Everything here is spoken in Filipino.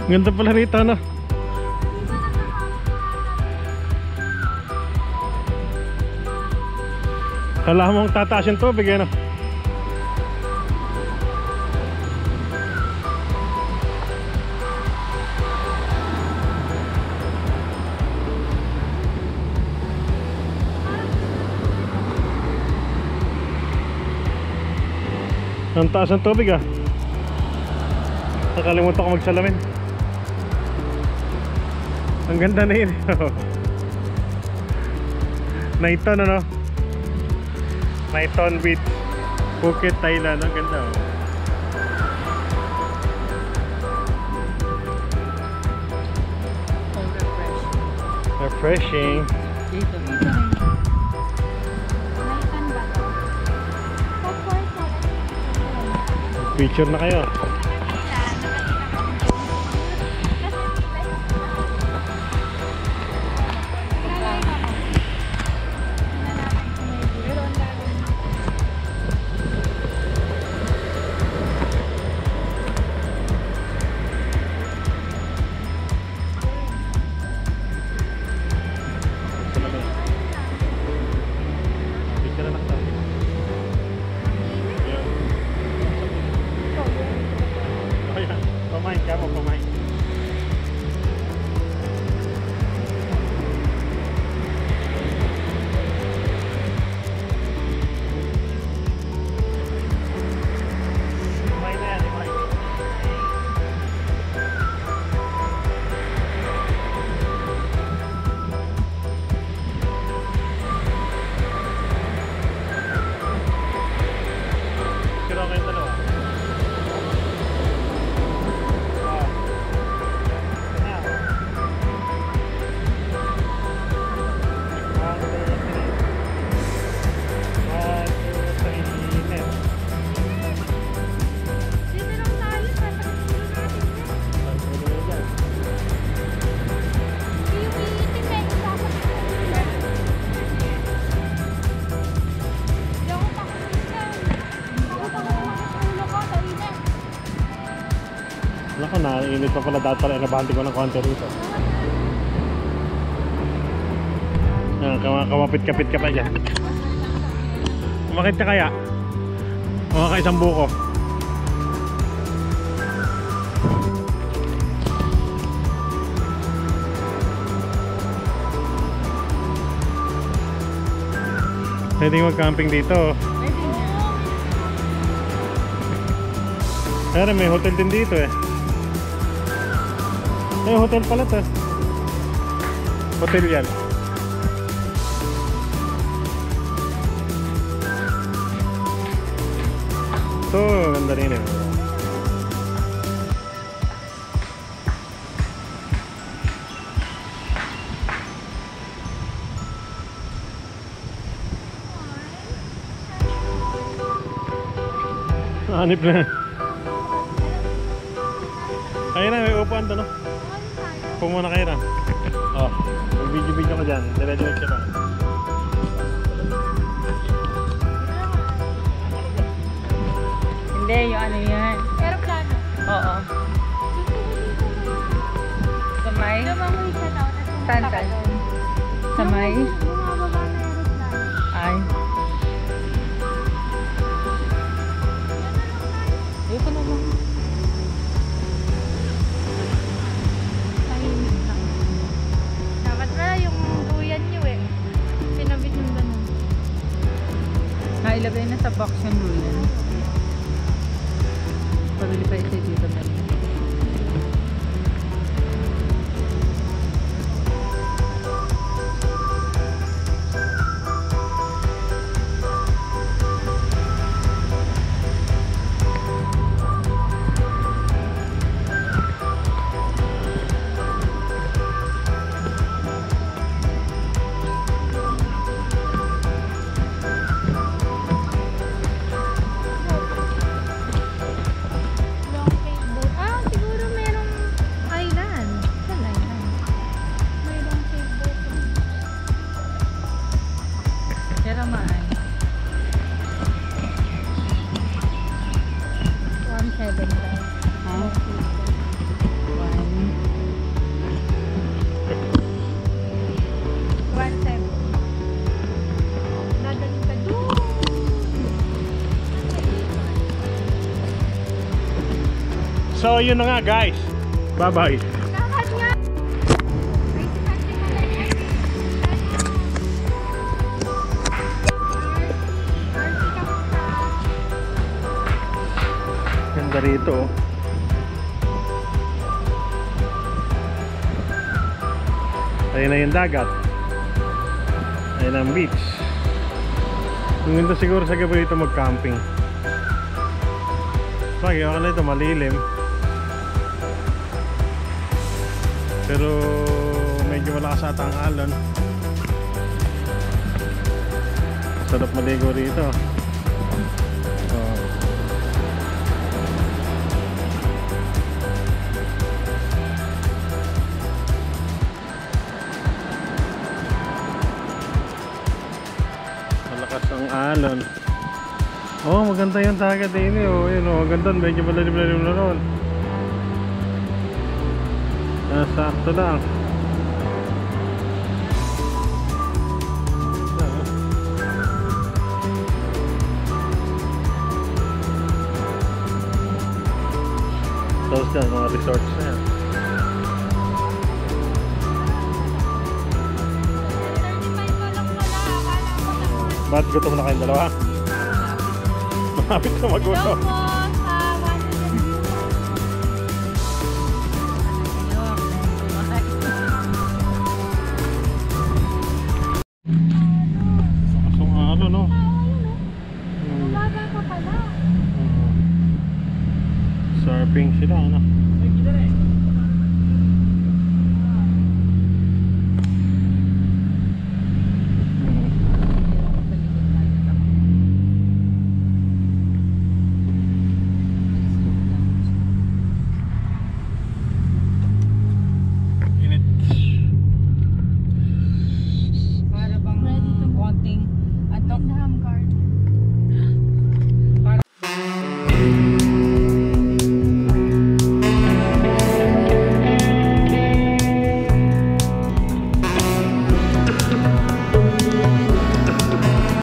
Ganda pala rito, no? Kala mong tataas yung tubig, no? Ang taas ng tubig, ah. Nakalimutan ko magsalamin. Ang ganda na yun. Naiton, ano? Naiton Beach, Phuket, Thailand. Ang ganda, oh. Refreshing. Dito. Picture na kayo. Pamain ka mo, pamain. Pamain na yan, pamain. Kira kayo dalawa. Wala ko na, init pa pala dati pala, inabante ko ng konti rito. Kamapit-kapit ka pa dyan. Umakit ka kaya? Mga ka isang buko. Pwede mag-camping dito. Pero may hotel din dito, eh. May hotel pala to. Hotel yan. So, ganda rin, eh. Hanip na. Ayun na, may upuan to, no? Upo muna kayo na. Oh, mag-video-video ko dyan. Dire-direct ka ba? Hindi, yung ano yan. Aeroplano. Oo. Sa may? Lumangoy siya daw. Saan? Sa may? Bumababa na aeroplano. Ay. Ayoko naman. Tahimik lang. Dapat pala yung duyan niyo eh. Pinabit yung ganun. Nailagay na sa box yung luyan. Pabili pa ito dito na rin. Long cave boat. Ah, siguro merong island. Saan island? May long cave boat. Pero maay. 1.7 lang. Ha? 1. So yun na nga guys. Bye bye. Lakad nga! Ay, sinasing mo lang yan. Arty ka muna. Ganda rito oh. Ayun na yung dagat. Ayun ang beach. Ang ganda siguro sa gabi dito mag-camping. Bagay, okay na ito, malilim. Pero medyo malakas ata ang alon. Sarap maligo rito. Oh. Malakas ang alon. Oh, maganda yung dagat din eh. Oh, yun oh, maganda, medyo malalim-lalim na ron. Sakto lang. Tapos dyan, mga resorts na yan. 35 pa lang pala. Akala ko na po. Ba't gutom na kayong dalawa? Malapit na magutom. Hello po sa Wonderland. Sakasong ano no? Umaga pa pala. Surfing sila ano?